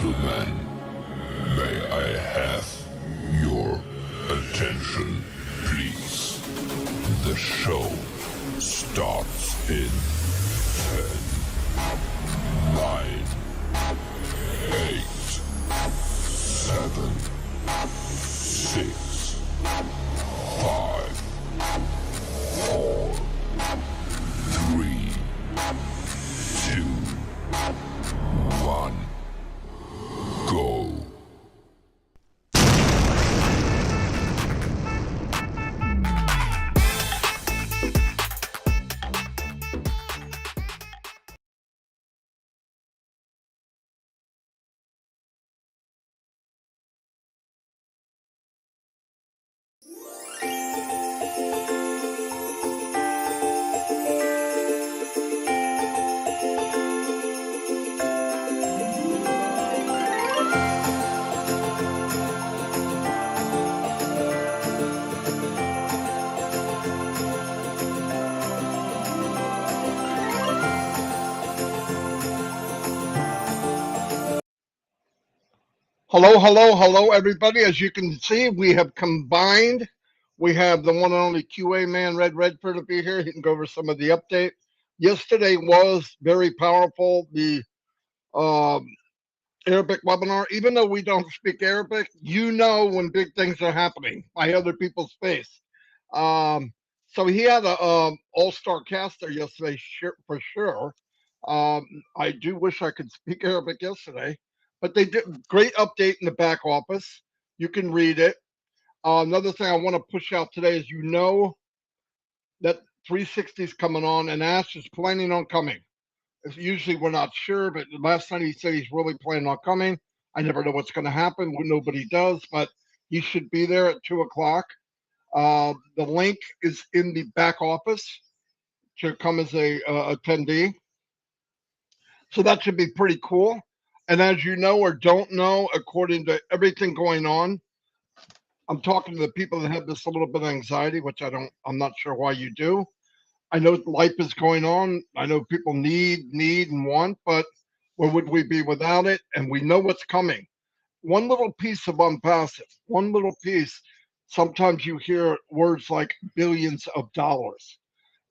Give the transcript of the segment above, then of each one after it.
gentlemen, may I have your attention, please? The show starts in 10, 9, 8, 7, 6, 5, 4, 3, 2, 1, go. Hello, everybody. As you can see, we have combined. We have the one and only QA man, Red Redford, to be here. He can go over some of the update. Yesterday was very powerful. The um, Arabic webinar. Even though we don't speak Arabic, you know when big things are happening by other people's face. Um, so he had a all-star cast there yesterday, for sure. I do wish I could speak Arabic yesterday, but they did great update in the back office. You can read it. Another thing I want to push out today is that 360 is coming on, and Ash is planning on coming. Usually we're not sure, but last night he said he's really planning on coming. I never know what's going to happen. Nobody does, but he should be there at 2 o'clock. The link is in the back office to come as a attendee. So that should be pretty cool. And as you know or don't know, according to everything going on, I'm talking to the people that have this a little bit of anxiety, which I'm not sure why you do. I know life is going on. I know people need and want, but where would we be without it? And we know what's coming. One little piece of Onpassive, one little piece. Sometimes you hear words like billions of dollars.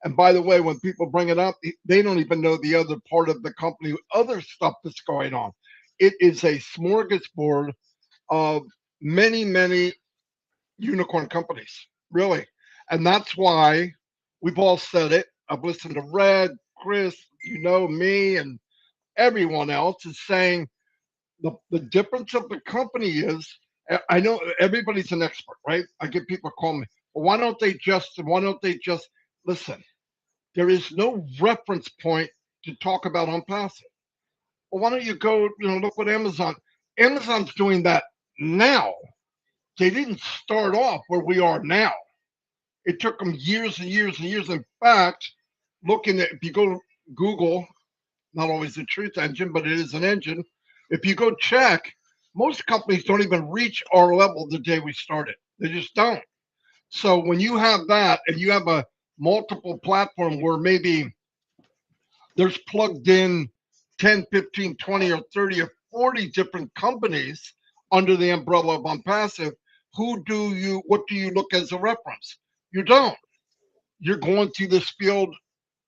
And by the way, when people bring it up, they don't even know the other part of the company, other stuff that's going on. It is a smorgasbord of many unicorn companies, really. And that's why we've all said it. I've listened to Red, Chris, me, and everyone else is saying the difference of the company is, I know everybody's an expert, right? I get people call me, well, why don't they just listen? There is no reference point to talk about Onpassive. Well, why don't you go, look what Amazon's doing that now. They didn't start off where we are now. It took them years and years and years. In fact, if you go to Google, not always the truth engine, but it is an engine. If you go check, most companies don't even reach our level the day we started. They just don't. So when you have that and you have a multiple platform where maybe there's plugged in 10, 15, 20, or 30 or 40 different companies under the umbrella of Onpassive, what do you look as a reference? You don't. You're going through this field.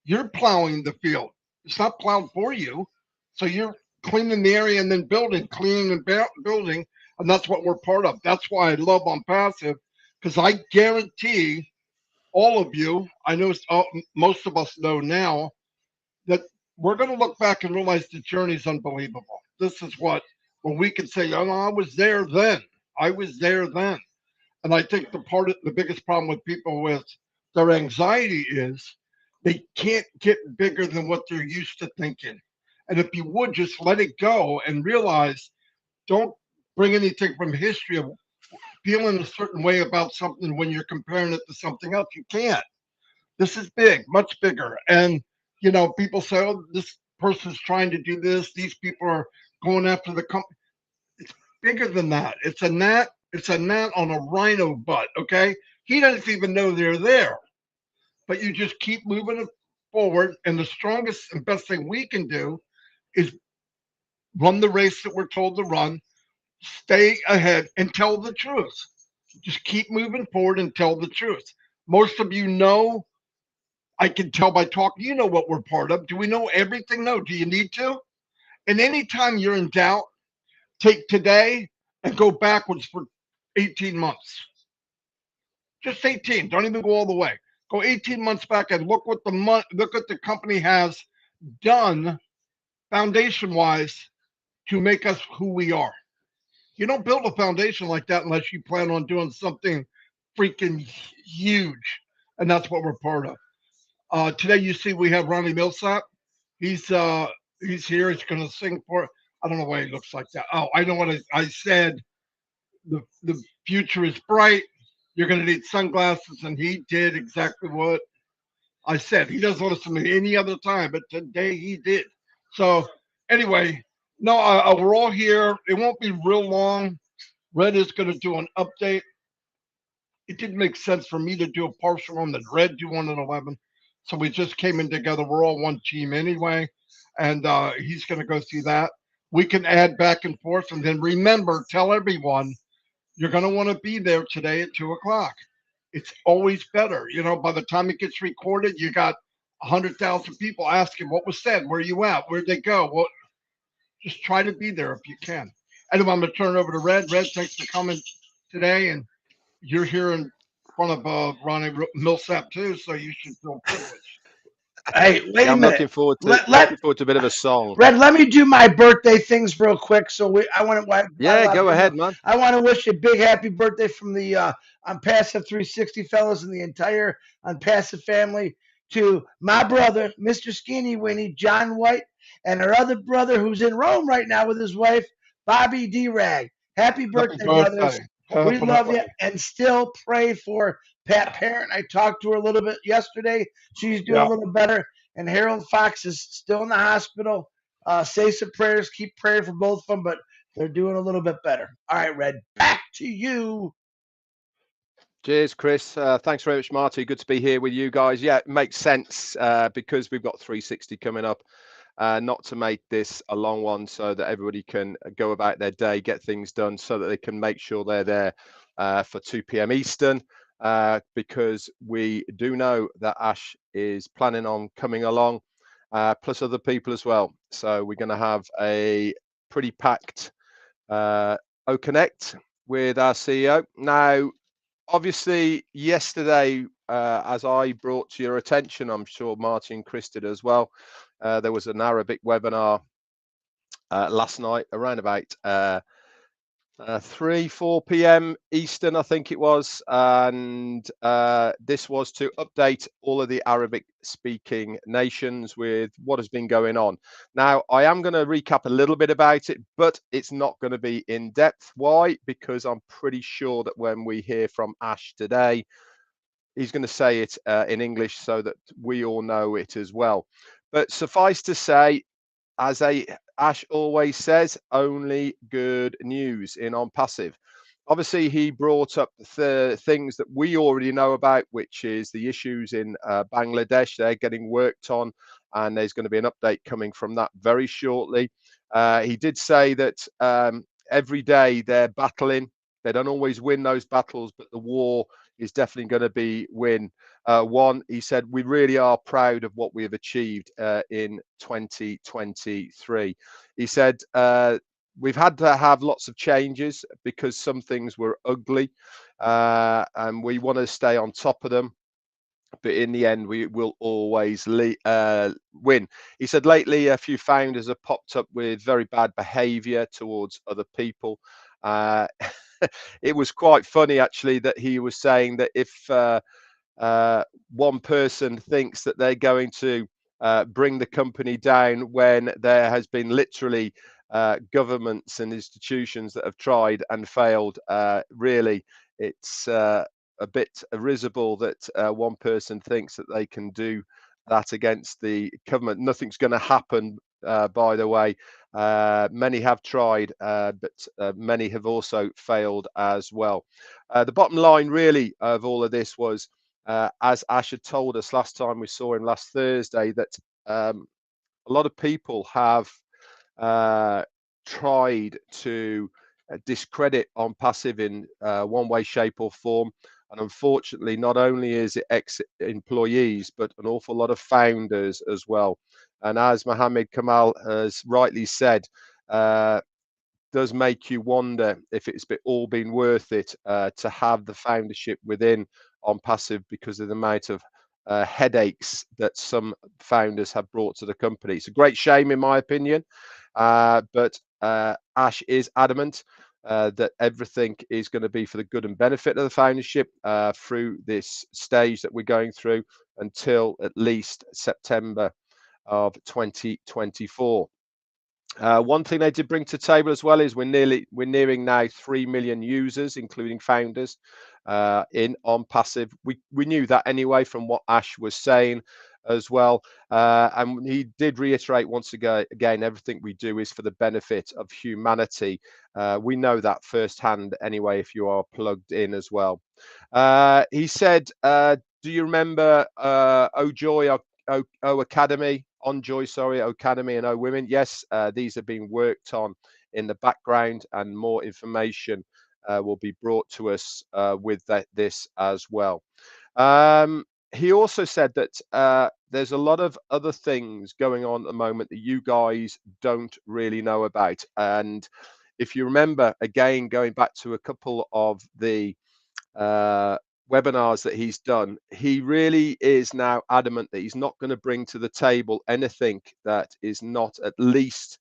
You're plowing the field. It's not plowed for you. So you're cleaning the area and then cleaning and building. And that's what we're part of. That's why I love Onpassive, because I guarantee all of you, I know most of us know now, that we're going to look back and realize the journey is unbelievable. This is when we can say, oh, I was there then. I was there then. And I think the biggest problem with people with their anxiety is they can't get bigger than what they're used to thinking. And if you would just let it go and realize, don't bring anything from history of feeling a certain way about something when you're comparing it to something else. You can't. This is big, much bigger. And, people say, oh, this person's trying to do this. These people are going after the company. It's bigger than that. It's a gnat on a rhino butt, okay? He doesn't even know they're there. But you just keep moving it forward. And the strongest and best thing we can do is run the race that we're told to run, stay ahead, and tell the truth. Just keep moving forward and tell the truth. Most of you know, I can tell by talking, you know what we're part of. Do we know everything? No. Do you need to? And anytime you're in doubt, take today and go backwards for 18 months. Just 18. Don't even go all the way. Go 18 months back and look what look what the company has done foundation wise to make us who we are. You don't build a foundation like that unless you plan on doing something freaking huge, and that's what we're part of. Today, you see, we have Ronnie Millsap. He's uh, he's here. He's going to sing for. I don't know why he looks like that. Oh, I know what I said. The future is bright. You're going to need sunglasses, and he did exactly what I said. He doesn't listen to me any other time, but today he did. So anyway, no, we're all here. It won't be real long. Red is going to do an update. It didn't make sense for me to do a partial on the Red do one at 11. So we just came in together. We're all one team anyway. And he's going to go through that. We can add back and forth. And then remember, tell everyone you're going to want to be there today at 2 o'clock. It's always better. You know, by the time it gets recorded, you got 100,000 people asking what was said, where you at, where'd they go? Well, just try to be there if you can. Anyway, I'm going to turn it over to Red. Red, thanks for coming today. And you're here in front of Ronnie Millsap too, so you should feel privileged. Hey, wait Yeah, a I'm minute. looking forward to Let a bit of a song. Red, let me do my birthday things real quick. I want to Yeah, let go people know. ahead, man. I want to wish you a big happy birthday from the Unpassive 360 fellas and the entire Unpassive family to my brother, Mr. Skinny Winnie, John White, and our other brother who's in Rome right now with his wife, Bobby D Rag. Happy Happy birthday, brothers. birthday. We Happy love you birthday. and still pray for Pat Parent. I talked to her a little bit yesterday. She's doing Yeah. a little better. And Harold Fox is still in the hospital. Say some prayers, keep praying for both of them, but they're doing a little bit better. All right, Red, back to you. Cheers, Chris. Thanks very much, Marty. Good to be here with you guys. Yeah, it makes sense because we've got 360 coming up. Not to make this a long one so that everybody can go about their day, get things done so that they can make sure they're there for 2 p.m. Eastern because we do know that Ash is planning on coming along, plus other people as well. So we're going to have a pretty packed O Connect with our CEO. Now, obviously, yesterday, as I brought to your attention, I'm sure Marty and Chris did as well, there was an Arabic webinar last night around about 4 p.m. Eastern, I think it was. And this was to update all of the Arabic speaking nations with what has been going on. Now, I am going to recap a little bit about it, but it's not going to be in depth. Why? Because I'm pretty sure that when we hear from Ash today, he's going to say it in English so that we all know it as well. But suffice to say, as Ash always says, only good news in Onpassive. Obviously, he brought up the things that we already know about, which is the issues in Bangladesh. They're getting worked on, and there's going to be an update coming from that very shortly. He did say that every day they're battling. They don't always win those battles, but the war is definitely going to be won. He said, we really are proud of what we have achieved in 2023. He said, we've had to have lots of changes because some things were ugly and we want to stay on top of them. But in the end, we will always win. He said lately a few founders have popped up with very bad behavior towards other people. It was quite funny, actually, that he was saying that if one person thinks that they're going to bring the company down when there has been literally governments and institutions that have tried and failed, really, it's a bit risible that one person thinks that they can do that against the government. Nothing's going to happen, by the way. Many have tried, but many have also failed as well. The bottom line, really, of all of this was, as Ash had told us last time we saw him last Thursday, that a lot of people have tried to discredit Onpassive in one way, shape, or form. And unfortunately, not only is it ex-employees, but an awful lot of founders as well. And as Mohammed Kamal has rightly said, does make you wonder if it's all been worth it to have the foundership within Onpassive because of the amount of headaches that some founders have brought to the company. It's a great shame, in my opinion, but Ash is adamant that everything is going to be for the good and benefit of the foundership through this stage that we're going through until at least September of 2024. One thing they did bring to the table as well is we're nearing now 3 million users, including founders, in Onpassive. We knew that anyway from what Ash was saying as well, and he did reiterate once again, everything we do is for the benefit of humanity. We know that firsthand anyway if you are plugged in as well. He said, do you remember Ojoy O Academy? Onjoy, sorry, Academy and O Women. Yes, these are being worked on in the background, and more information will be brought to us with this as well. He also said that there's a lot of other things going on at the moment that you guys don't really know about. And if you remember, again, going back to a couple of the webinars that he's done, he really is now adamant that he's not going to bring to the table anything that is not at least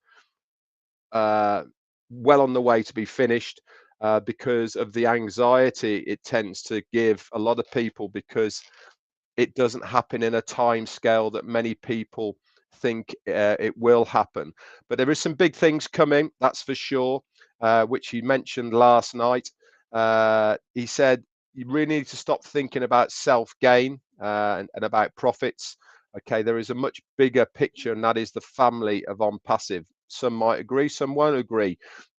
well on the way to be finished, because of the anxiety it tends to give a lot of people, because it doesn't happen in a time scale that many people think it will happen. But there is some big things coming, that's for sure, which he mentioned last night. He said you really need to stop thinking about self-gain and about profits. Okay, there is a much bigger picture, and that is the family of Onpassive. Some might agree, some won't agree,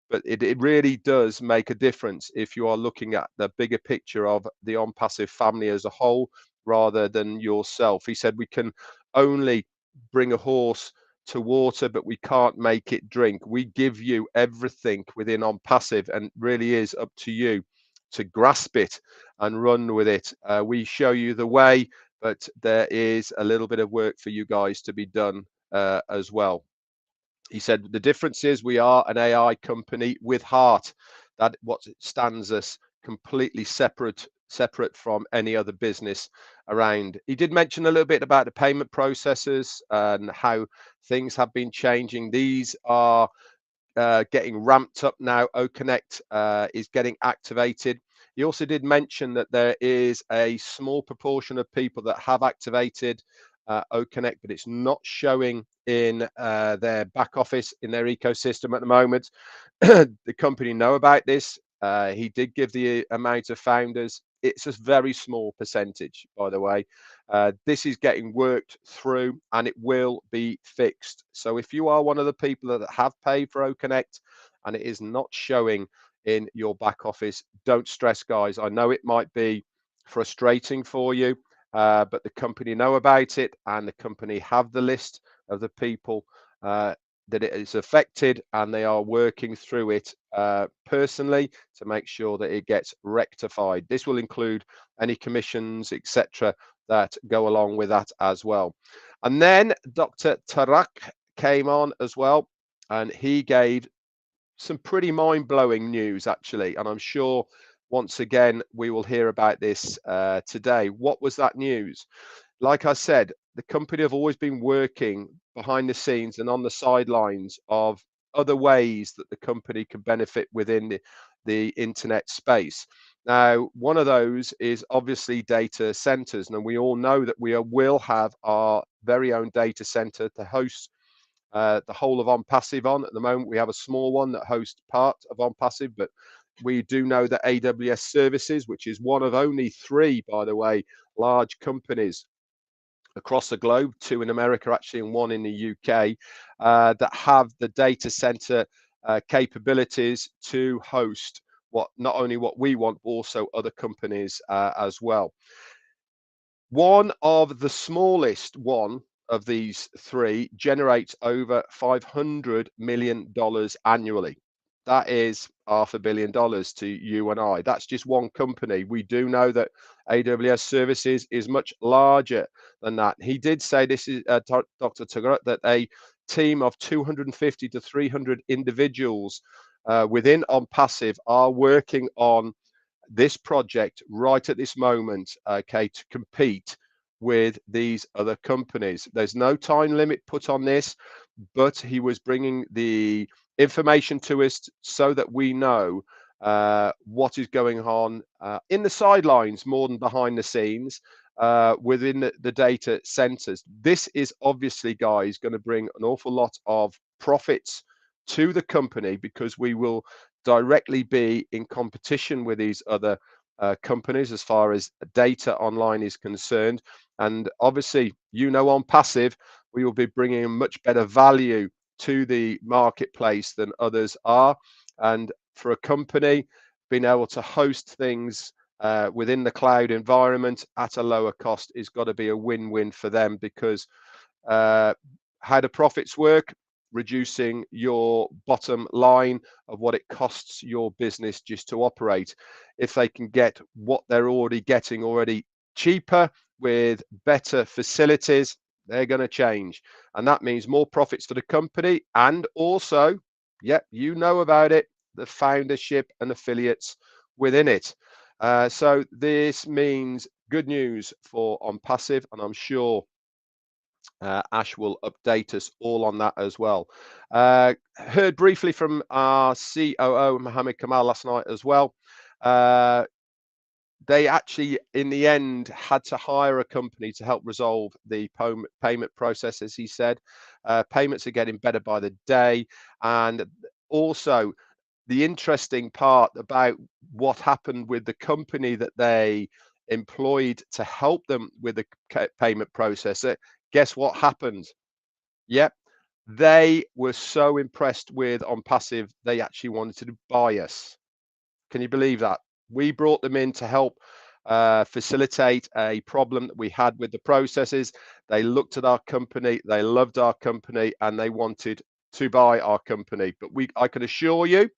but it really does make a difference if you are looking at the bigger picture of the Onpassive family as a whole, rather than yourself. He said we can only bring a horse to water, but we can't make it drink. We give you everything within Onpassive, and really is up to you to grasp it and run with it. We show you the way, but there is a little bit of work for you guys to be done as well. He said the difference is we are an AI company with heart. That what stands us completely separate from any other business around. He did mention a little bit about the payment processes and how things have been changing. These are getting ramped up now. OConnect is getting activated. He also did mention that there is a small proportion of people that have activated OConnect, but it's not showing in their back office, in their ecosystem at the moment. The company know about this. He did give the amount of founders. It's a very small percentage, by the way. This is getting worked through, and it will be fixed. So if you are one of the people that have paid for OConnect and it is not showing in your back office, don't stress, guys. I know it might be frustrating for you, but the company know about it, and the company have the list of the people that it is affected, and they are working through it personally to make sure that it gets rectified. This will include any commissions, etc., that go along with that as well. And then Dr. Tarak came on as well, and he gave some pretty mind-blowing news, actually, and I'm sure once again we will hear about this today. What was that news? Like I said, the company have always been working behind the scenes and on the sidelines of other ways that the company can benefit within the internet space. Now, one of those is obviously data centers, and we all know that we will have our very own data center to host the whole of Onpassive on. At the moment, we have a small one that hosts part of Onpassive, but we do know that AWS Services, which is one of only 3, by the way, large companies across the globe, 2 in America actually, and 1 in the UK, that have the data center capabilities to host not only what we want, but also other companies as well. One of the smallest one of these three generates over $500 million annually. That is $500 million to you and I. That's just one company. We do know that AWS Services is much larger than that. He did say, this is Dr. Taggart, that a team of 250 to 300 individuals within Onpassive are working on this project right at this moment, okay, to compete with these other companies. There's no time limit put on this, but he was bringing the information to us so that we know what is going on in the sidelines more than behind the scenes within the data centers. This is obviously, guys, going to bring an awful lot of profits to the company, because we will directly be in competition with these other companies as far as data online is concerned. And obviously, Onpassive, we will be bringing a much better value to the marketplace than others are. And for a company, being able to host things within the cloud environment at a lower cost is got to be a win-win for them, because how the profits work, reducing your bottom line of what it costs your business just to operate. If they can get what they're already getting cheaper with better facilities, they're going to change. And that means more profits for the company, and also, yep, you know about it, the foundership and affiliates within it. So this means good news for Onpassive, and I'm sure Ash will update us all on that as well. Heard briefly from our COO, Mohammed Kamal, last night as well. They actually, in the end, had to hire a company to help resolve the payment process, as he said. Payments are getting better by the day. And also, the interesting part about what happened with the company that they employed to help them with the payment process, guess what happened? Yep, they were so impressed with Onpassive, they actually wanted to buy us. Can you believe that? We brought them in to help facilitate a problem that we had with the processes. They looked at our company, they loved our company, and they wanted to buy our company. But I can assure you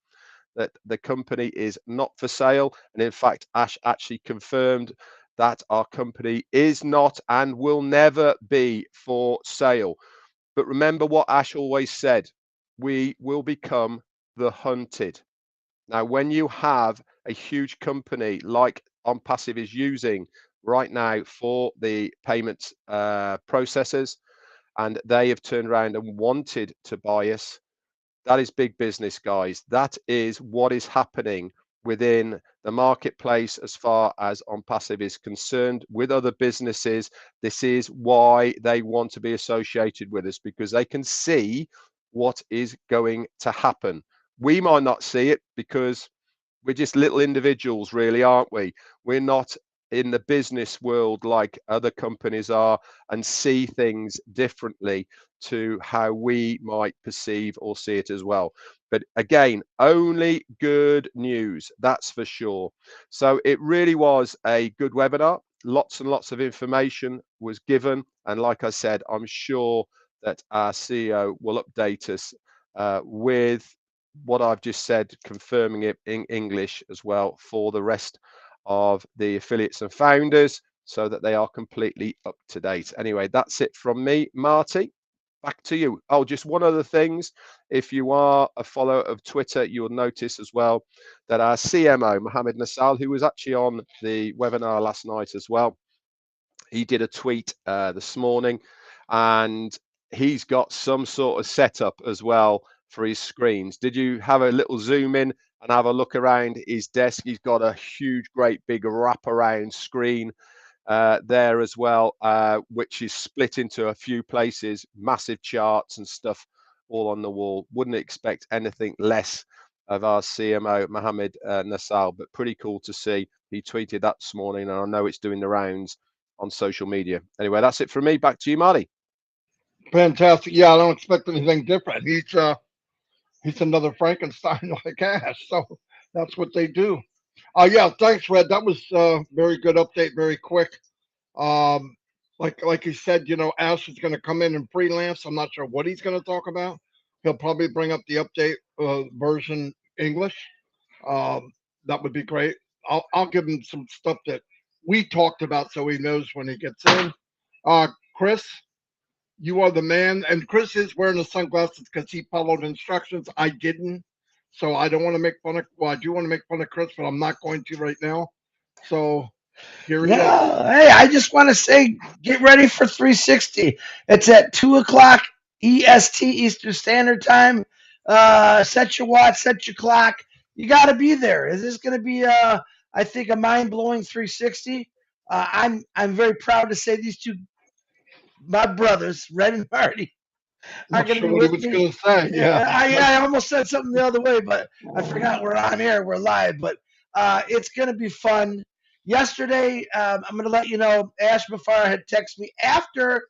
that the company is not for sale. And in fact, Ash actually confirmed that our company is not and will never be for sale. But remember what Ash always said, we will become the hunted. Now, when you have a huge company like Onpassive is using right now for the payments processors, and they have turned around and wanted to buy us, that is big business, guys. That is what is happening within the marketplace as far as Onpassive is concerned with other businesses. This is why they want to be associated with us, because they can see what is going to happen. We might not see it because we're just little individuals, really, aren't we? We're not in the business world like other companies are and see things differently to how we might perceive or see it as well. But again, only good news, that's for sure. So it really was a good webinar. Lots and lots of information was given. And like I said, I'm sure that our CEO will update us with what I've just said, confirming it in English as well for the rest of the affiliates and founders, so that they are completely up to date. Anyway, that's it from me. Marty, back to you. Oh, just one other things. If you are a follower of Twitter, you'll notice as well that our CMO, Mohammed Nassal, who was actually on the webinar last night as well, he did a tweet this morning, and he's got some sort of setup as well for his screens. Did you have a little zoom in and have a look around his desk? He's got a huge, great big wraparound screen there as well, which is split into a few places, massive charts and stuff all on the wall. Wouldn't expect anything less of our CMO, Mohammed Nassal, but pretty cool to see. He tweeted that this morning, and I know it's doing the rounds on social media. Anyway, that's it from me. Back to you, Marty. Fantastic. Yeah, I don't expect anything different. He's another Frankenstein like Ash. So that's what they do. Yeah, thanks, Red. That was very good update, very quick. Um, like he said, Ash is going to come in and freelance. I'm not sure what he's going to talk about. He'll probably bring up the update version English. Um, that would be great. I'll give him some stuff that we talked about so he knows when he gets in. Chris, you are the man. And Chris is wearing the sunglasses because he followed instructions. I didn't. So I don't want to make fun of, well, I do want to make fun of Chris, but I'm not going to right now. So here he is. No, hey, I just want to say, get ready for 360. It's at 2 o'clock EST Eastern Standard Time. Set your watch, set your clock. You got to be there. Is this going to be, I think, a mind blowing 360? I'm very proud to say these two, my brothers, Red and Marty, I'm are not going to sure be what he with was me. going to say. Yeah. I almost said something the other way, but I forgot we're on air. We're live, but it's going to be fun. Yesterday, I'm going to let you know, Ash Mafara had texted me after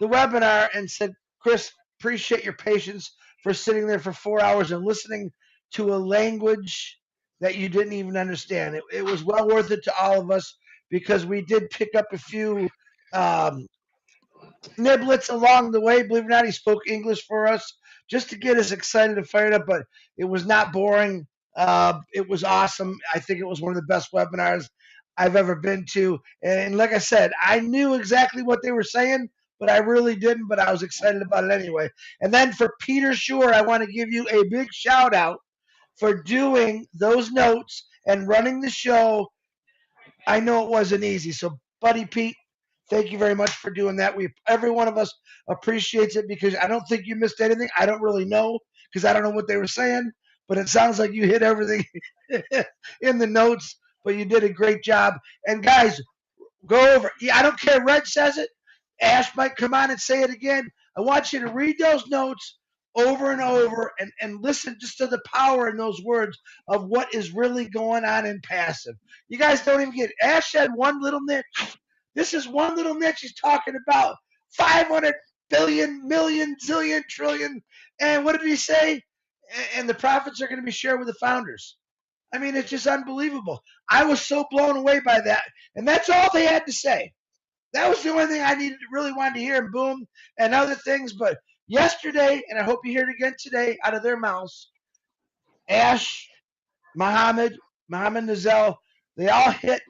the webinar and said, Chris, appreciate your patience for sitting there for 4 hours and listening to a language that you didn't even understand. It was well worth it to all of us because we did pick up a few um, niblets along the way. Believe it or not, he spoke English for us just to get us excited and fired up, but it was not boring. It was awesome. I think it was one of the best webinars I've ever been to. And like I said, I knew exactly what they were saying, but I really didn't, but I was excited about it anyway. And then for Peter Shore, I want to give you a big shout out for doing those notes and running the show. I know it wasn't easy. So, Buddy Pete, thank you very much for doing that. Every one of us appreciates it because I don't think you missed anything. I don't really know because I don't know what they were saying, but it sounds like you hit everything in the notes. But you did a great job. And guys, go over. Yeah, I don't care. Red says it. Ash might come on and say it again. I want you to read those notes over and over and listen just to the power in those words of what is really going on in passive. You guys don't even get it. Ash had one little niche. This is one little niche he's talking about 500 billion, million, zillion, trillion. And what did he say? And the profits are going to be shared with the founders. I mean, it's just unbelievable. I was so blown away by that. And that's all they had to say. That was the only thing I really wanted to hear, and boom, and other things. But yesterday, and I hope you hear it again today out of their mouths, Ash, Muhammad Nazel, they all hit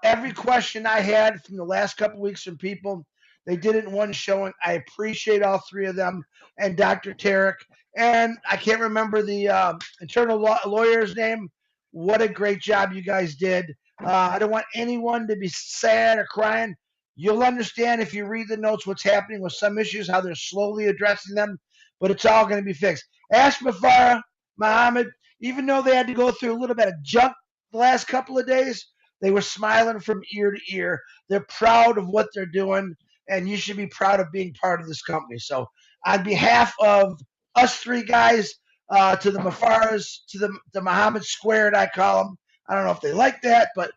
every question I had from the last couple weeks from people. They did it in one showing. I appreciate all three of them and Dr. Tarek. And I can't remember the internal lawyer's name. What a great job you guys did. I don't want anyone to be sad or crying. You'll understand if you read the notes what's happening with some issues, how they're slowly addressing them, but it's all going to be fixed. Ash Mafara, Muhammad, even though they had to go through a little bit of junk the last couple of days, they were smiling from ear to ear. They're proud of what they're doing, and you should be proud of being part of this company. So, on behalf of us three guys, to the Mafaras, to the Muhammad Squared, I call them. I don't know if they like that, but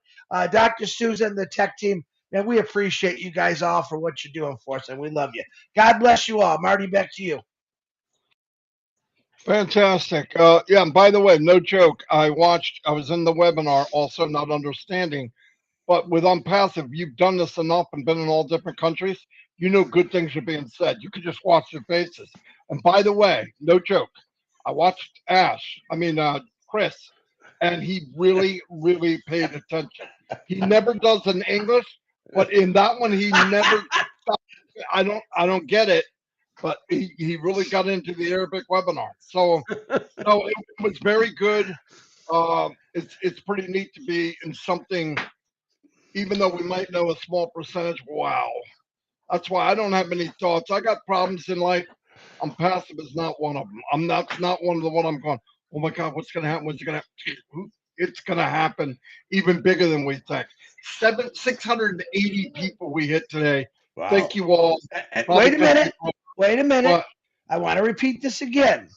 Dr. Susan, the tech team, man, we appreciate you guys all for what you're doing for us, and we love you. God bless you all. Marty, back to you. Fantastic. Yeah, and by the way, no joke. I was in the webinar also not understanding, but with Unpassive, you've done this enough and been in all different countries. You know good things are being said. You could just watch their faces. And by the way, no joke. I watched Chris, and he really, really paid attention. He never does in English, but in that one, he never. I don't get it, but he really got into the Arabic webinar. So no, it was very good. It's pretty neat to be in something, even though we might know a small percentage. Wow, that's why I don't have many thoughts. I got problems in life. I'm passive is not one of them. Not one of the one I'm going. Oh my God, what's gonna happen? What's gonna happen? It's gonna happen even bigger than we think. 680 people we hit today. Wow. Thank you all. Wait a minute. Wait a minute. What? I want to repeat this again.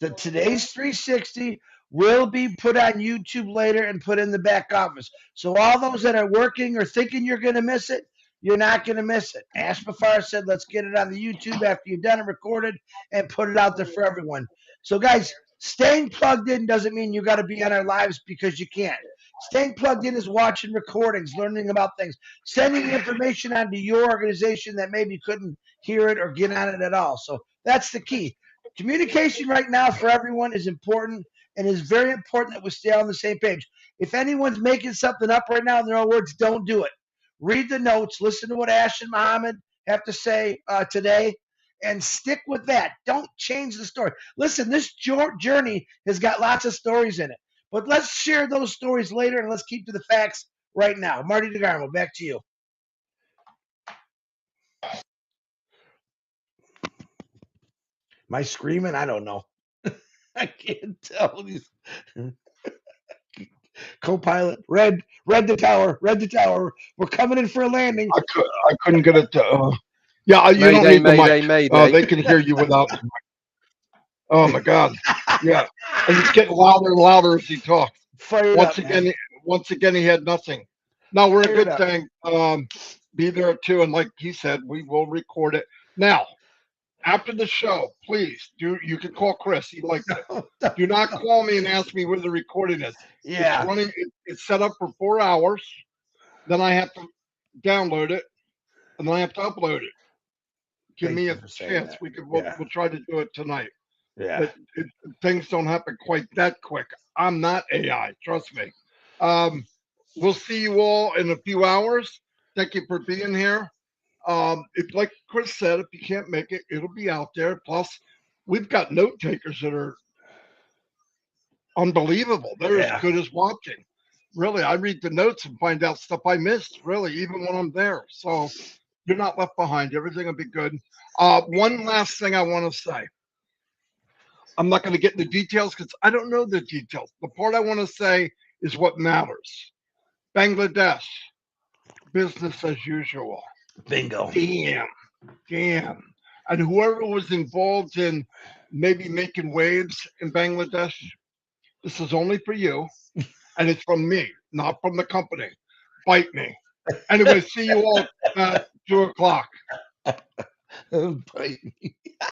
Today's 360 will be put on YouTube later and put in the back office. So all those that are working or thinking you're going to miss it, you're not going to miss it. Ash Mafar said, let's get it on the YouTube after you've done it, recorded, and put it out there for everyone. So guys, staying plugged in doesn't mean you got to be on our lives because you can't. Staying plugged in is watching recordings, learning about things, sending information onto your organization that maybe couldn't hear it or get on it at all. So that's the key. Communication right now for everyone is important, and it's very important that we stay on the same page. If anyone's making something up right now in their own words, don't do it. Read the notes, listen to what Ash and Muhammad have to say today, and stick with that. Don't change the story. Listen, this journey has got lots of stories in it, but let's share those stories later, and let's keep to the facts right now. Marty DeGarmo, back to you. Am I screaming? I don't know. I can't tell. These co-pilot, red the tower, red the tower. We're coming in for a landing. I couldn't get it to. Yeah, you don't Mayday, need the mayday, mic. mayday. They can hear you without the mic. Oh my God. Yeah, and it's getting louder and louder as he talks. Fire it Once up, again, man. once again, he had nothing. No, we're a Fire it good up. thing. Be there too, and like he said, we will record it now. After the show, please do. You can call Chris. He likes it. Do not call me and ask me where the recording is. Yeah. It's running. It's set up for 4 hours. Then I have to download it, and then I have to upload it. Give Thank me you a for saying chance. that. We'll Yeah. try to do it tonight. Yeah. But things don't happen quite that quick. I'm not AI. Trust me. We'll see you all in a few hours. Thank you for being here. If, like Chris said, if you can't make it, it'll be out there. Plus, we've got note takers that are unbelievable. They're as Yeah. good as watching. Really, I read the notes and find out stuff I missed, really, even when I'm there. So you're not left behind. Everything will be good. One last thing I want to say. I'm not going to get into details because I don't know the details. The part I want to say is what matters. Bangladesh, business as usual. Bingo. Damn. And whoever was involved in maybe making waves in Bangladesh, this is only for you. And it's from me, not from the company. Bite me. Anyway, see you all at 2 o'clock. Bite me.